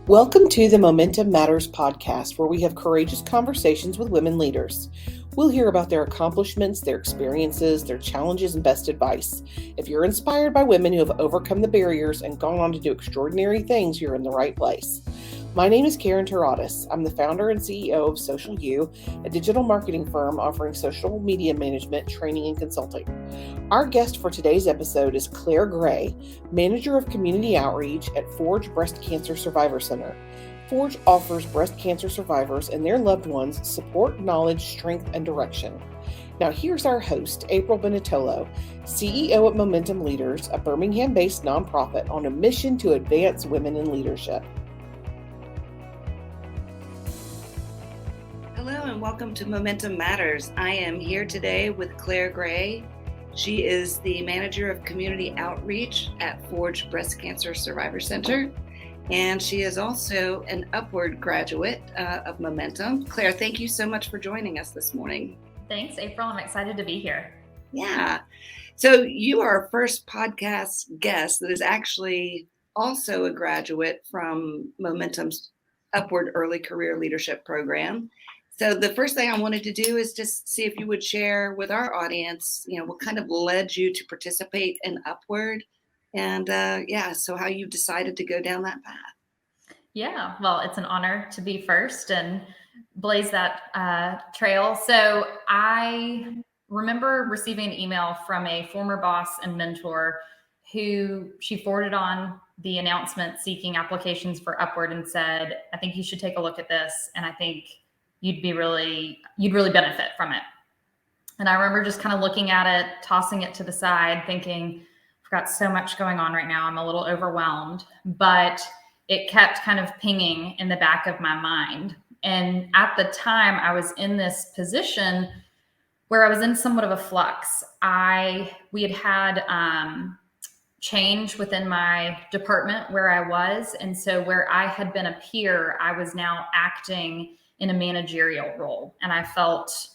Welcome to the Momentum Matters podcast, where we have courageous conversations with women leaders. We'll hear about their accomplishments, their experiences, their challenges, and best advice. If you're inspired by women who have overcome the barriers and gone on to do extraordinary things, you're in the right place. My name is Karen Teraudis. I'm the founder and CEO of Social U, a digital marketing firm offering social media management, training, and consulting. Our guest for today's episode is Claire Gray, Manager of Community Outreach at Forge Breast Cancer Survivor Center. Forge offers breast cancer survivors and their loved ones support, knowledge, strength, and direction. Now here's our host, April Benetollo, CEO at Momentum Leaders, a Birmingham-based nonprofit on a mission to advance women in leadership. Hello and welcome to Momentum Matters. I am here today with Claire Gray. She is the Manager of Community Outreach at Forge Breast Cancer Survivor Center, and she is also an Upward graduate of Momentum. Claire, thank you so much for joining us this morning. Thanks, April. I'm excited to be here. Yeah. So you are our first podcast guest that is actually also a graduate from Momentum's Upward Early Career Leadership Program. So the first thing I wanted to do is just see if you would share with our audience, what kind of led you to participate in Upward and so how you decided to go down that path. Yeah, well, it's an honor to be first and blaze that trail. So I remember receiving an email from a former boss and mentor who she forwarded on the announcement seeking applications for Upward and said, I think you should take a look at this. And I think you'd really benefit from it. And I remember just kind of looking at it, tossing it to the side, thinking, I've got so much going on right now. I'm a little overwhelmed, but it kept kind of pinging in the back of my mind. And at the time I was in this position where I was in somewhat of a flux. We had change within my department where I was. And so where I had been a peer, I was now acting in a managerial role. And I felt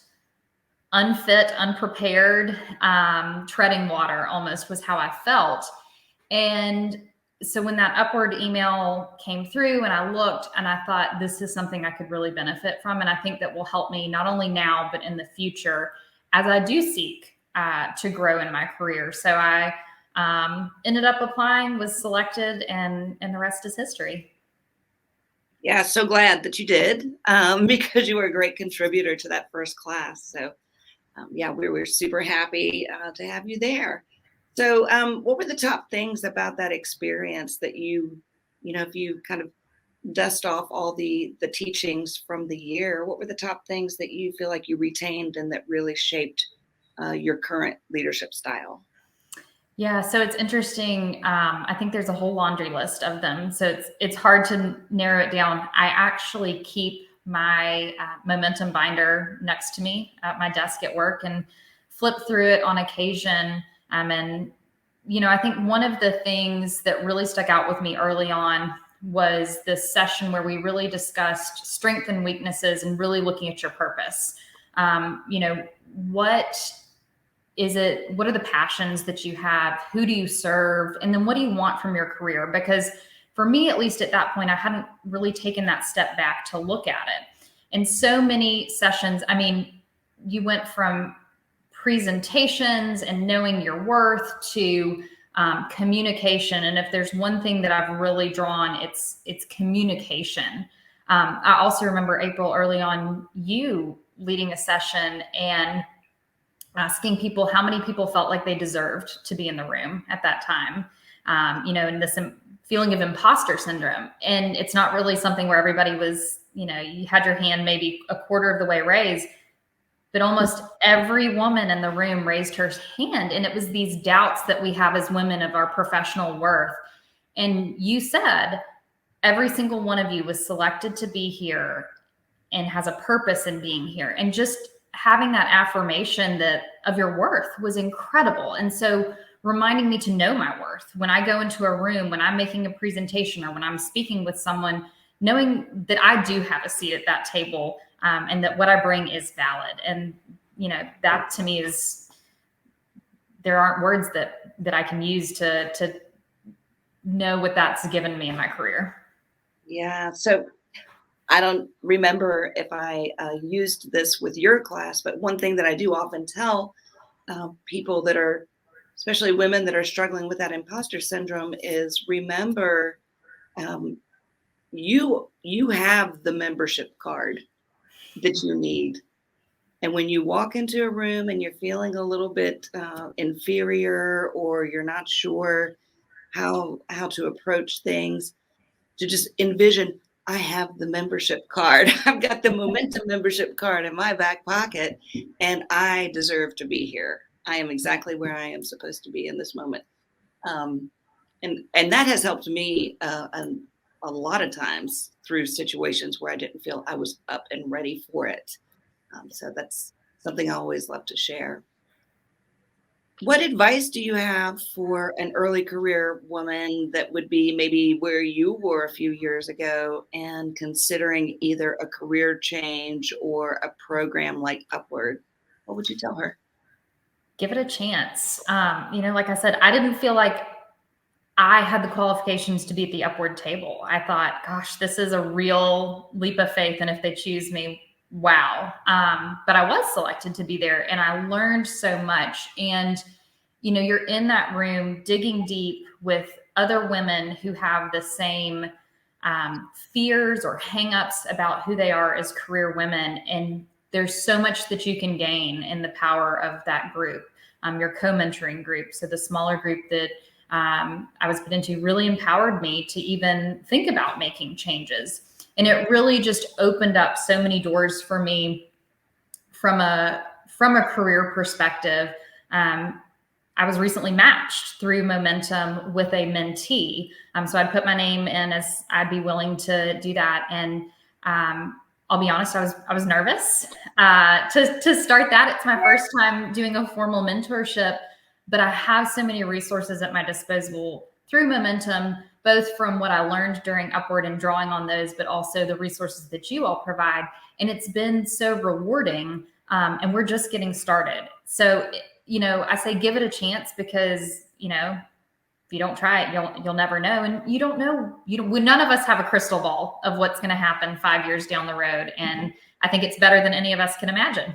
unfit, unprepared, treading water almost was how I felt. And so when that Upward email came through and I looked and I thought, this is something I could really benefit from. And I think that will help me not only now, but in the future as I do seek to grow in my career. So I ended up applying, was selected, and the rest is history. Yeah, so glad that you did because you were a great contributor to that first class. So we were super happy to have you there. So what were the top things about that experience that if you kind of dust off all the teachings from the year, what were the top things that you feel like you retained and that really shaped your current leadership style? Yeah, so it's interesting. I think there's a whole laundry list of them. So it's hard to narrow it down. I actually keep my Momentum binder next to me at my desk at work and flip through it on occasion. And I think one of the things that really stuck out with me early on was this session where we really discussed strengths and weaknesses and really looking at your purpose. What are the passions that you have? Who do you serve? And then what do you want from your career? Because for me, at least at that point, I hadn't really taken that step back to look at it. And so many sessions, you went from presentations and knowing your worth to communication. And if there's one thing that I've really drawn, it's communication. I also remember, April, early on, you leading a session and asking people how many people felt like they deserved to be in the room at that time, and this feeling of imposter syndrome. And it's not really something where everybody was, you had your hand maybe a quarter of the way raised, but almost every woman in the room raised her hand. And it was these doubts that we have as women of our professional worth. And you said, every single one of you was selected to be here and has a purpose in being here. And just having that affirmation of your worth was incredible. And so reminding me to know my worth when I go into a room, when I'm making a presentation or when I'm speaking with someone, knowing that I do have a seat at that table and that what I bring is valid. And, that to me there aren't words that I can use to know what that's given me in my career. Yeah. So I don't remember if I used this with your class, but one thing that I do often tell people that are, especially women that are struggling with that imposter syndrome, is remember um, you have the membership card that you need. And when you walk into a room and you're feeling a little bit inferior, or you're not sure how to approach things, to just envision, I have the membership card. I've got the Momentum membership card in my back pocket, and I deserve to be here. I am exactly where I am supposed to be in this moment. Um, and that has helped me a lot of times through situations where I didn't feel I was up and ready for it. So that's something I always love to share. What advice do you have for an early career woman that would be maybe where you were a few years ago and considering either a career change or a program like Upward? What would you tell her? Give it a chance. Like I said, I didn't feel like I had the qualifications to be at the Upward table. I thought, gosh, this is a real leap of faith. And if they choose me, wow. But I was selected to be there, and I learned so much. And, you're in that room digging deep with other women who have the same fears or hangups about who they are as career women. And there's so much that you can gain in the power of that group, your co-mentoring group. So the smaller group that I was put into really empowered me to even think about making changes. And it really just opened up so many doors for me from a career perspective. I was recently matched through Momentum with a mentee. So I'd put my name in as I'd be willing to do that. And I'll be honest, I was nervous to start that. It's my first time doing a formal mentorship, but I have so many resources at my disposal through Momentum, both from what I learned during Upward and drawing on those, but also the resources that you all provide. And it's been so rewarding. And we're just getting started. So, I say give it a chance, because, if you don't try it, you'll never know. And you don't know, none of us have a crystal ball of what's going to happen 5 years down the road. And I think it's better than any of us can imagine.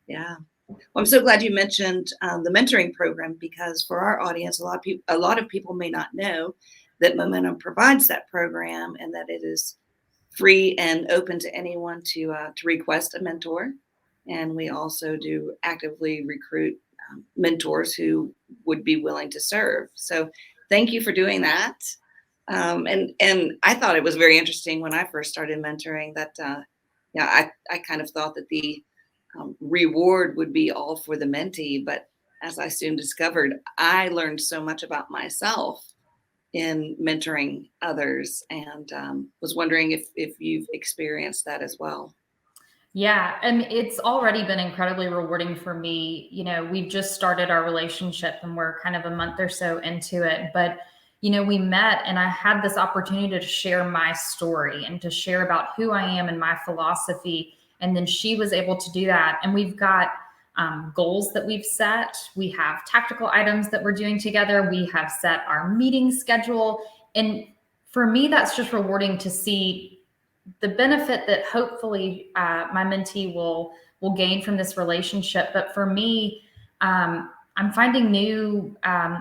Yeah. Well, I'm so glad you mentioned the mentoring program, because for our audience, a lot of people may not know that Momentum provides that program, and that it is free and open to anyone to request a mentor. And we also do actively recruit mentors who would be willing to serve. So thank you for doing that. And I thought it was very interesting when I first started mentoring that, I kind of thought that the reward would be all for the mentee. But as I soon discovered, I learned so much about myself in mentoring others, and was wondering if you've experienced that as well. Yeah, and it's already been incredibly rewarding for me. We've just started our relationship, and we're kind of a month or so into it. But, we met, and I had this opportunity to share my story and to share about who I am and my philosophy. And then she was able to do that. And we've got goals that we've set. We have tactical items that we're doing together. We have set our meeting schedule. And for me, that's just rewarding to see the benefit that hopefully my mentee will gain from this relationship. But for me, I'm finding new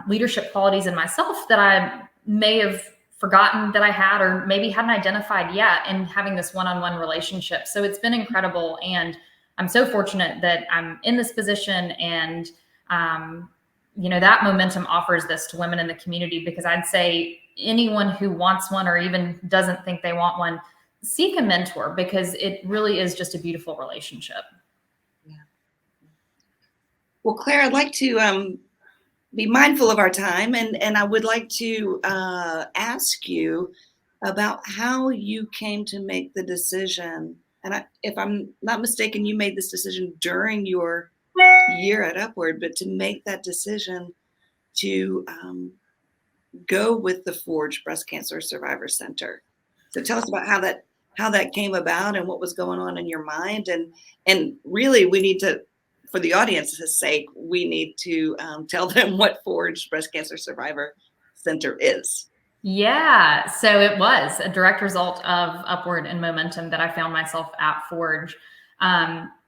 leadership qualities in myself that I may have forgotten that I had, or maybe hadn't identified yet, in having this one-on-one relationship. So it's been incredible. And I'm so fortunate that I'm in this position, and, that Momentum offers this to women in the community, because I'd say anyone who wants one, or even doesn't think they want one, seek a mentor, because it really is just a beautiful relationship. Yeah. Well, Claire, I'd like to be mindful of our time, and I would like to ask you about how you came to make the decision. And if I'm not mistaken, you made this decision during your year at Upward, but to make that decision to go with the Forge Breast Cancer Survivor Center. So tell us about how that came about, and what was going on in your mind. And really, we need to, for the audience's sake, we need to tell them what Forge Breast Cancer Survivor Center is. Yeah, so it was a direct result of upward and momentum that I found myself at Forge.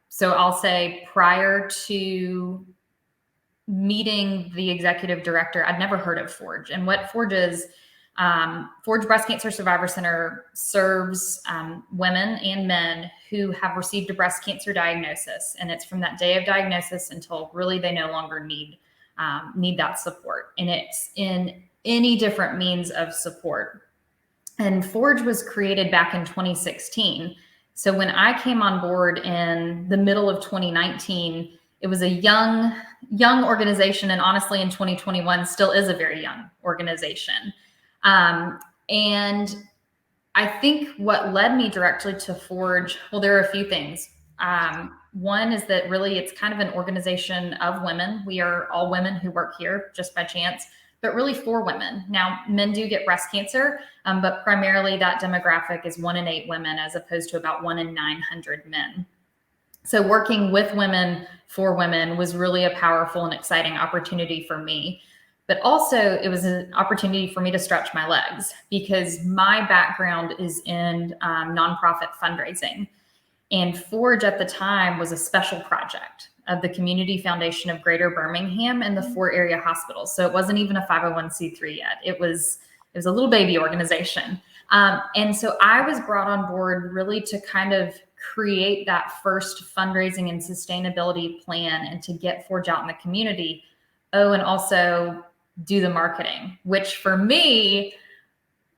So I'll say prior to meeting the executive director, I'd never heard of Forge. And what Forge is, Forge Breast Cancer Survivor Center serves women and men who have received a breast cancer diagnosis. And it's from that day of diagnosis until really they no longer need that support. And it's in any different means of support. And Forge was created back in 2016. So when I came on board in the middle of 2019, it was a young organization. And honestly, in 2021, still is a very young organization. And I think what led me directly to Forge, well, there are a few things. One is that really it's kind of an organization of women. We are all women who work here just by chance, but really for women. Now, men do get breast cancer, but primarily that demographic is 1 in 8 women as opposed to about 1 in 900 men. So working with women for women was really a powerful and exciting opportunity for me. But also it was an opportunity for me to stretch my legs because my background is in nonprofit fundraising. And Forge at the time was a special project of the Community Foundation of Greater Birmingham and the 4 area hospitals. So it wasn't even a 501c3 yet. It was a little baby organization. And so I was brought on board really to kind of create that first fundraising and sustainability plan and to get Forge out in the community. Oh, and also do the marketing, which for me,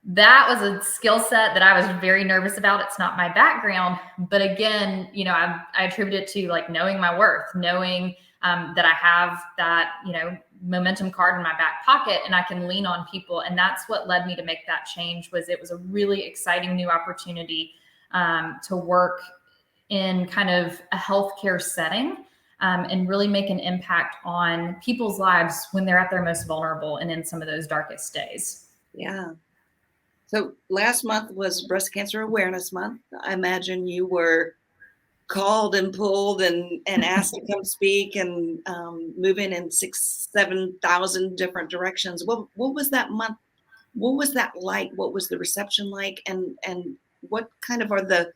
that was a skill set that I was very nervous about. It's not my background, but again, I attribute it to like knowing my worth, knowing that I have that, momentum card in my back pocket and I can lean on people. And that's what led me to make that change. It was a really exciting new opportunity to work in kind of a healthcare setting and really make an impact on people's lives when they're at their most vulnerable and in some of those darkest days. Yeah. So last month was Breast Cancer Awareness Month. I imagine you were called and pulled and asked to come speak and moving in 7,000 different directions. What was that month? What was that like? What was the reception like? And what kind of are the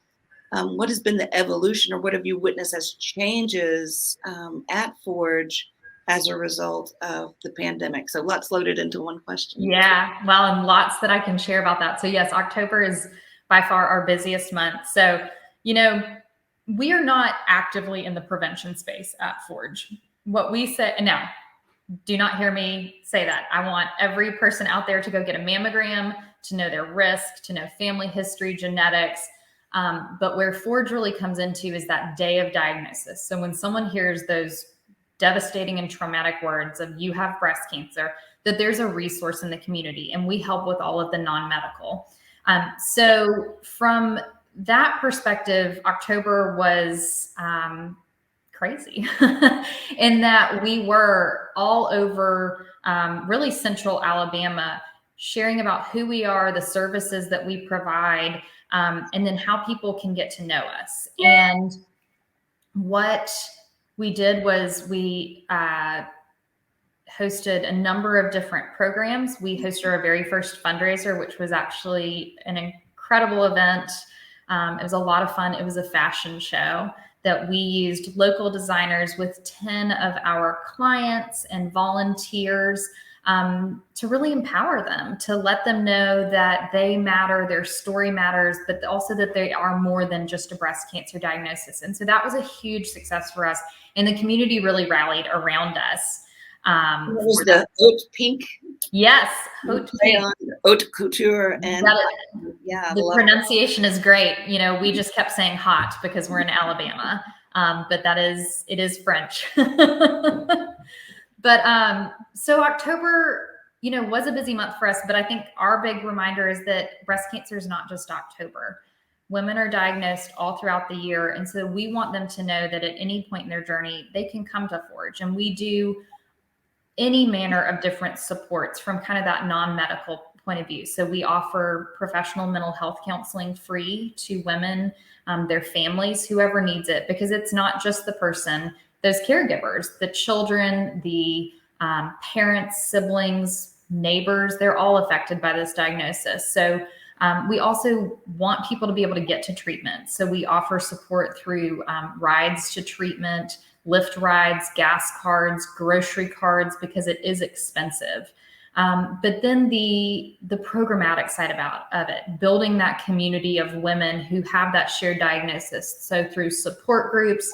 what has been the evolution, or what have you witnessed as changes at Forge as a result of the pandemic? So lots loaded into one question. Yeah, well, and lots that I can share about that. So yes, October is by far our busiest month. So, we are not actively in the prevention space at Forge. What we say now, do not hear me say that. I want every person out there to go get a mammogram, to know their risk, to know family history, genetics. But where Forge really comes into is that day of diagnosis. So when someone hears those devastating and traumatic words of you have breast cancer, that there's a resource in the community, and we help with all of the non-medical. So from that perspective, October was crazy in that we were all over really central Alabama sharing about who we are, the services that we provide, and then how people can get to know us. And what we did was we hosted a number of different programs. We hosted our very first fundraiser, which was actually an incredible event. It was a lot of fun. It was a fashion show that we used local designers with 10 of our clients and volunteers to really empower them, to let them know that they matter, their story matters, but also that they are more than just a breast cancer diagnosis. And so that was a huge success for us. And the community really rallied around us. What was the haute pink? Yes, haute pink. Haute couture, and the pronunciation is great. We just kept saying hot because we're in Alabama, but it is French. But so October, was a busy month for us. But I think our big reminder is that breast cancer is not just October. Women are diagnosed all throughout the year, and so we want them to know that at any point in their journey, they can come to Forge, and we do any manner of different supports from kind of that non-medical point of view. So we offer professional mental health counseling free to women, their families, whoever needs it, because it's not just the person, those caregivers, the children, the parents, siblings, neighbors, they're all affected by this diagnosis. So we also want people to be able to get to treatment. So we offer support through rides to treatment, Lyft rides, gas cards, grocery cards, because it is expensive. But then the programmatic side of it, building that community of women who have that shared diagnosis. So through support groups,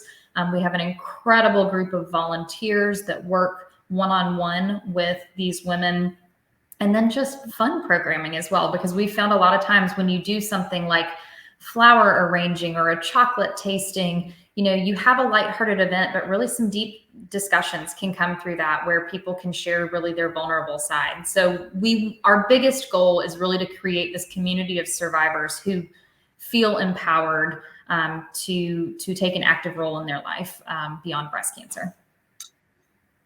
we have an incredible group of volunteers that work one-on-one with these women. And then just fun programming as well, because we found a lot of times when you do something like flower arranging or a chocolate tasting, you have a lighthearted event, but really some deep discussions can come through that where people can share really their vulnerable side. So our biggest goal is really to create this community of survivors who feel empowered to take an active role in their life beyond breast cancer.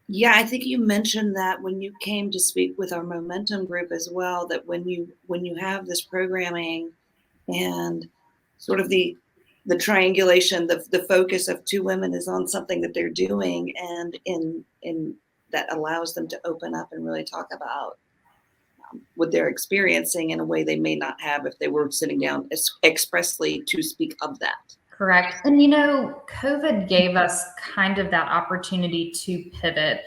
Yeah, I think you mentioned that when you came to speak with our Momentum group as well, that when you have this programming and sort of the triangulation, the focus of two women is on something that they're doing, and in that allows them to open up and really talk about what they're experiencing in a way they may not have if they were sitting down expressly to speak of that. Correct. And COVID gave us kind of that opportunity to pivot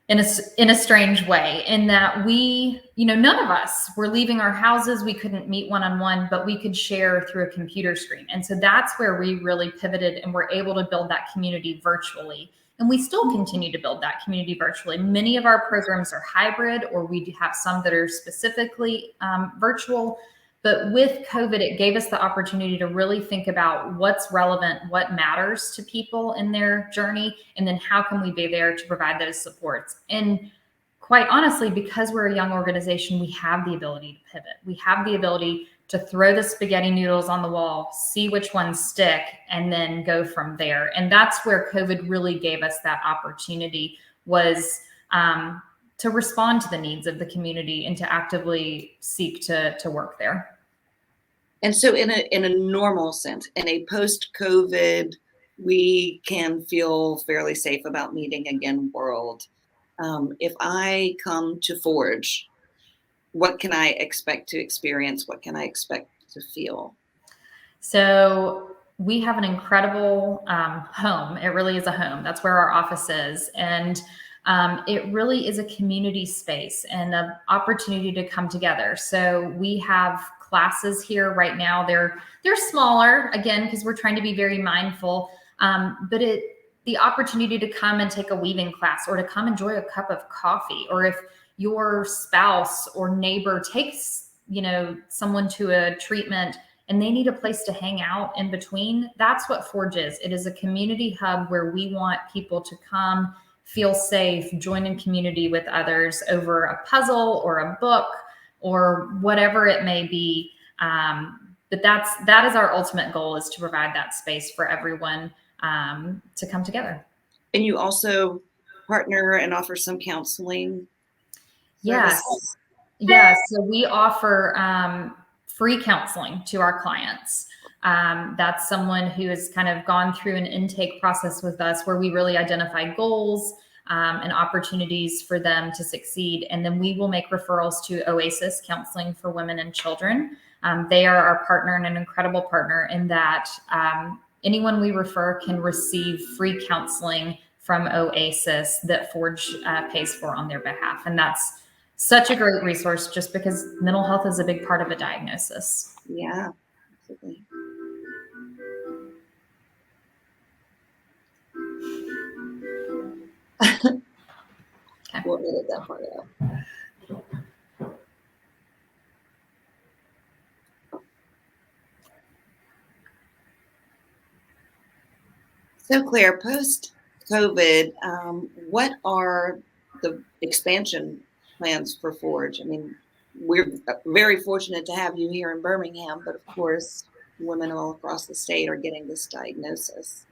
in a strange way, in that we, none of us were leaving our houses. We couldn't meet one-on-one, but we could share through a computer screen. And so that's where we really pivoted and were able to build that community virtually. And we still continue to build that community virtually. Many of our programs are hybrid, or we have some that are specifically virtual. But with COVID, it gave us the opportunity to really think about what's relevant, what matters to people in their journey, and then how can we be there to provide those supports. And quite honestly, because we're a young organization, we have the ability to pivot. We have the ability to throw the spaghetti noodles on the wall, see which ones stick, and then go from there. And that's where COVID really gave us that opportunity, was to respond to the needs of the community and to actively seek to work there. And so in a normal sense, in a post-COVID, we can feel fairly safe about meeting again world. If I come to Forge, what can I expect to experience? What can I expect to feel? So we have an incredible home. It really is a home. That's where our office is. And it really is a community space and an opportunity to come together. So we have classes here right now. They're smaller, again, because we're trying to be very mindful. But the opportunity to come and take a weaving class, or to come enjoy a cup of coffee, or if your spouse or neighbor takes, someone to a treatment and they need a place to hang out in between, that's what Forge is. It is a community hub where we want people to come, feel safe, join in community with others over a puzzle or a book or whatever it may be. But that is our ultimate goal, is to provide that space for everyone to come together. And you also partner and offer some counseling. Yes. Yeah. So we offer free counseling to our clients. That's someone who has kind of gone through an intake process with us, where we really identify goals and opportunities for them to succeed. And then we will make referrals to Oasis Counseling for Women and Children. They are our partner, and an incredible partner in that anyone we refer can receive free counseling from Oasis that Forge pays for on their behalf. And that's such a great resource, just because mental health is a big part of a diagnosis. Yeah, absolutely. Okay. We'll edit that part out. So Claire, post-COVID, what are the expansion plans for Forge? I mean, we're very fortunate to have you here in Birmingham, but of course, women all across the state are getting this diagnosis.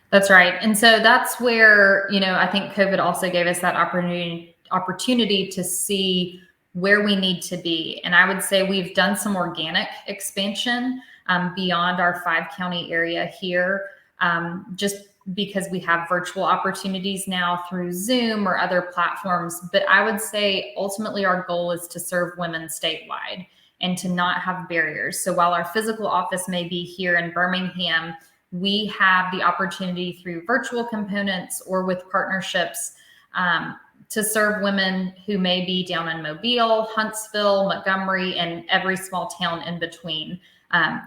That's right. And so that's where, I think COVID also gave us that opportunity to see where we need to be. And I would say we've done some organic expansion beyond our 5-county area here, just because we have virtual opportunities now through Zoom or other platforms. But I would say ultimately our goal is to serve women statewide and to not have barriers. So while our physical office may be here in Birmingham, we have the opportunity through virtual components or with partnerships to serve women who may be down in Mobile, Huntsville, Montgomery, and every small town in between.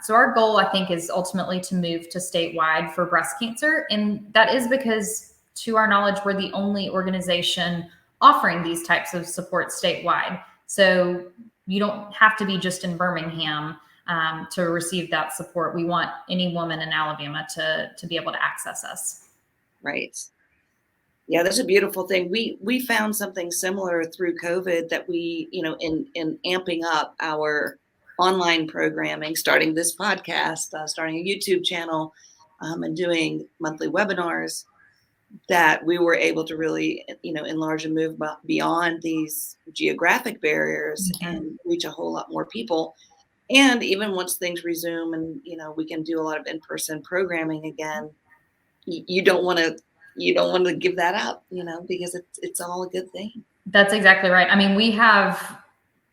So our goal, I think, is ultimately to move to statewide for breast cancer. And that is because, to our knowledge, we're the only organization offering these types of support statewide. So you don't have to be just in Birmingham to receive that support. We want any woman in Alabama to be able to access us. Right. Yeah, that's a beautiful thing. We found something similar through COVID that we, in amping up our online programming, starting this podcast, starting a YouTube channel, and doing monthly webinars, that we were able to really, enlarge and move beyond these geographic barriers and reach a whole lot more people. And even once things resume and, we can do a lot of in-person programming again, you don't want to give that up, because it's all a good thing. That's exactly right. I mean, we have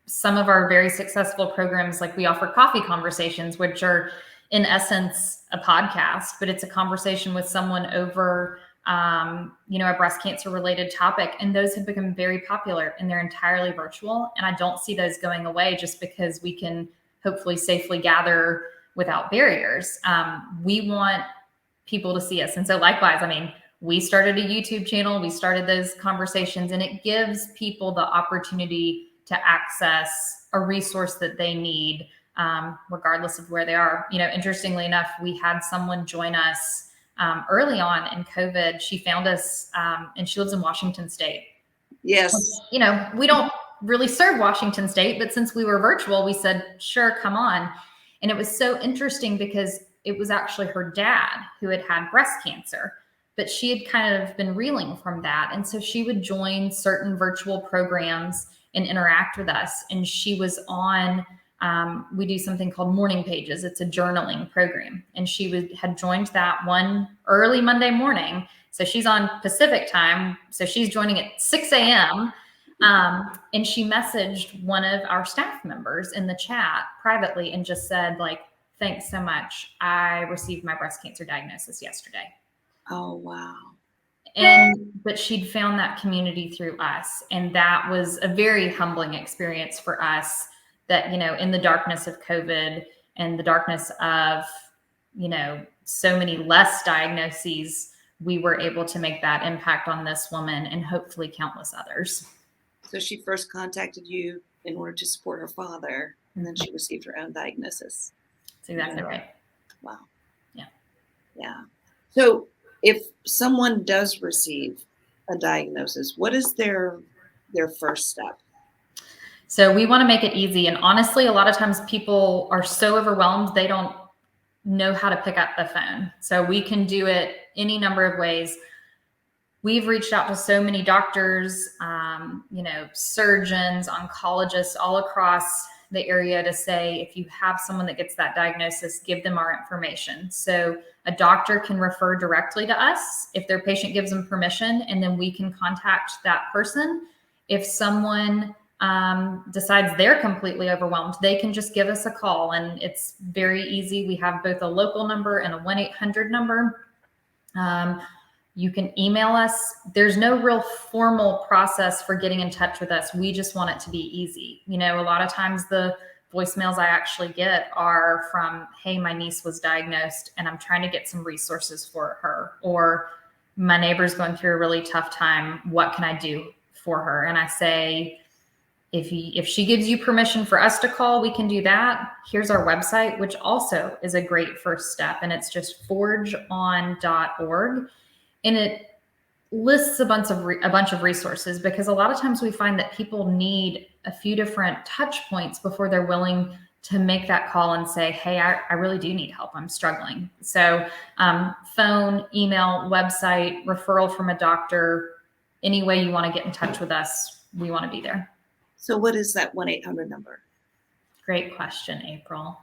some of our very successful programs, like we offer coffee conversations, which are in essence a podcast, but it's a conversation with someone over, a breast cancer related topic. And those have become very popular and they're entirely virtual. And I don't see those going away just because we can hopefully safely gather without barriers. We want people to see us. And so likewise, I mean, we started a YouTube channel, we started those conversations, and it gives people the opportunity to access a resource that they need, regardless of where they are. Interestingly enough, we had someone join us early on in COVID. She found us and she lives in Washington State. Yes. We don't really serve Washington State, but since we were virtual, we said, sure, come on. And it was so interesting because it was actually her dad who had breast cancer, but she had kind of been reeling from that. And so she would join certain virtual programs and interact with us. And she was on, we do something called Morning Pages. It's a journaling program. And she had joined that one early Monday morning. So she's on Pacific time. So she's joining at 6 a.m. And she messaged one of our staff members in the chat privately and just said, like, thanks so much. I received my breast cancer diagnosis yesterday. Oh, wow. But she'd found that community through us. And that was a very humbling experience for us that, in the darkness of COVID and the darkness of, so many less diagnoses, we were able to make that impact on this woman and hopefully countless others. So she first contacted you in order to support her father, and then she received her own diagnosis. That's exactly right. Wow. Yeah. Yeah. So if someone does receive a diagnosis, what is their first step? So we want to make it easy. And honestly, a lot of times people are so overwhelmed, they don't know how to pick up the phone. So we can do it any number of ways. We've reached out to so many doctors, surgeons, oncologists all across the area to say, if you have someone that gets that diagnosis, give them our information. So a doctor can refer directly to us if their patient gives them permission, and then we can contact that person. If someone decides they're completely overwhelmed, they can just give us a call, and it's very easy. We have both a local number and a 1-800 number. You can email us. There's no real formal process for getting in touch with us. We just want it to be easy. A lot of times the voicemails I actually get are from, hey, my niece was diagnosed and I'm trying to get some resources for her, or my neighbor's going through a really tough time. What can I do for her? And I say, if she gives you permission for us to call, we can do that. Here's our website, which also is a great first step. And it's just forgeon.org. And it lists a bunch of resources, because a lot of times we find that people need a few different touch points before they're willing to make that call and say, hey, I really do need help. I'm struggling. So phone, email, website, referral from a doctor, any way you want to get in touch with us, we want to be there. So what is that 1-800 number? Great question, April.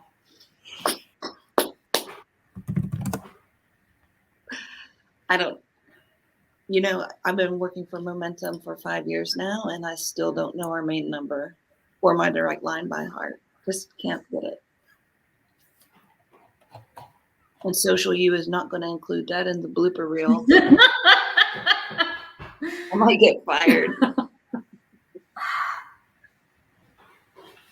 I don't, I've been working for Momentum for 5 years now, and I still don't know our main number or my direct line by heart. Just can't get it. And Social U is not going to include that in the blooper reel. I might get fired.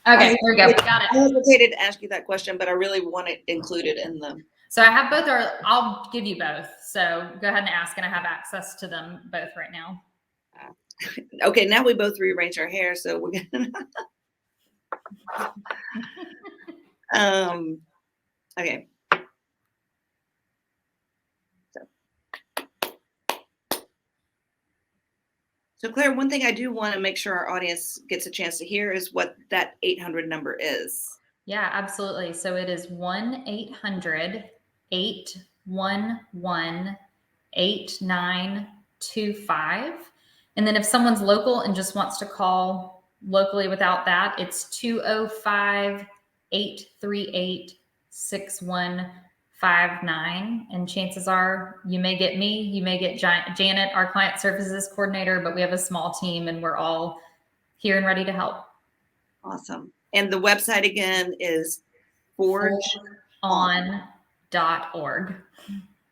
Okay, there we go. Got it. I hesitated to ask you that question, but I really want it included in them. So I have both, or I'll give you both. So go ahead and ask, and I have access to them both right now. Okay, now we both rearrange our hair, so we're gonna. Okay. So Claire, one thing I do want to make sure our audience gets a chance to hear is what that 800 number is. Yeah, absolutely. So it is 1-800-811-8925. And then if someone's local and just wants to call locally without that, it's 205-838-6159. And chances are you may get me, you may get Janet, our client services coordinator, but we have a small team and we're all here and ready to help. Awesome. And the website again is forgeon.org.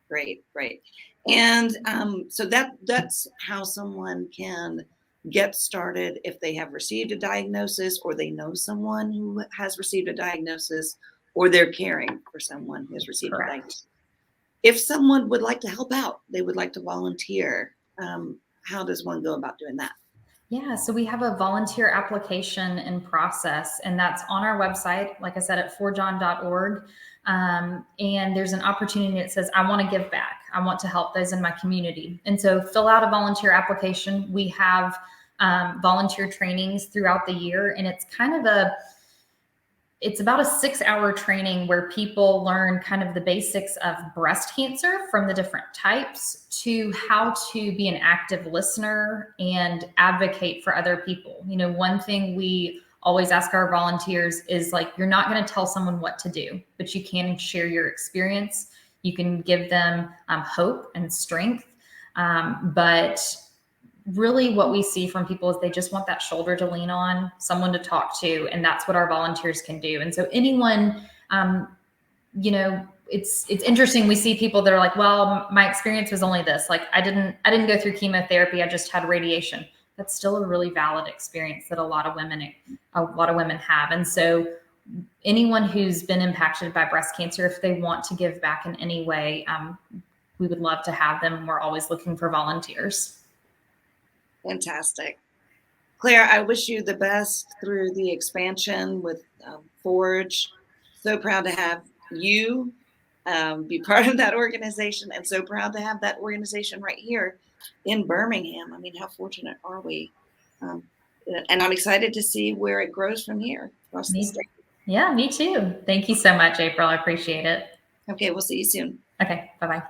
Great. And so that's how someone can get started if they have received a diagnosis, or they know someone who has received a diagnosis, or they're caring for someone who has received a diagnosis. If someone would like to help out, they would like to volunteer, how does one go about doing that? Yeah, so we have a volunteer application in process, and that's on our website, like I said, at forgeon.org. And there's an opportunity that says, I want to give back. I want to help those in my community. And so fill out a volunteer application. We have volunteer trainings throughout the year, and it's kind of it's about a 6-hour training where people learn kind of the basics of breast cancer from the different types to how to be an active listener and advocate for other people. One thing we always ask our volunteers is, like, you're not going to tell someone what to do, but you can share your experience. You can give them hope and strength. But really what we see from people is they just want that shoulder to lean on, someone to talk to, and that's what our volunteers can do. And so anyone, it's interesting. We see people that are like, well, my experience was only this. Like, I didn't go through chemotherapy. I just had radiation. That's still a really valid experience that a lot of women have. And so anyone who's been impacted by breast cancer, if they want to give back in any way, we would love to have them. We're always looking for volunteers. Fantastic. Claire, I wish you the best through the expansion with Forge. So proud to have you be part of that organization, and so proud to have that organization right here in Birmingham. I mean, how fortunate are we? And I'm excited to see where it grows from here across the state. Yeah, me too. Thank you so much, April. I appreciate it. Okay, we'll see you soon. Okay, bye-bye.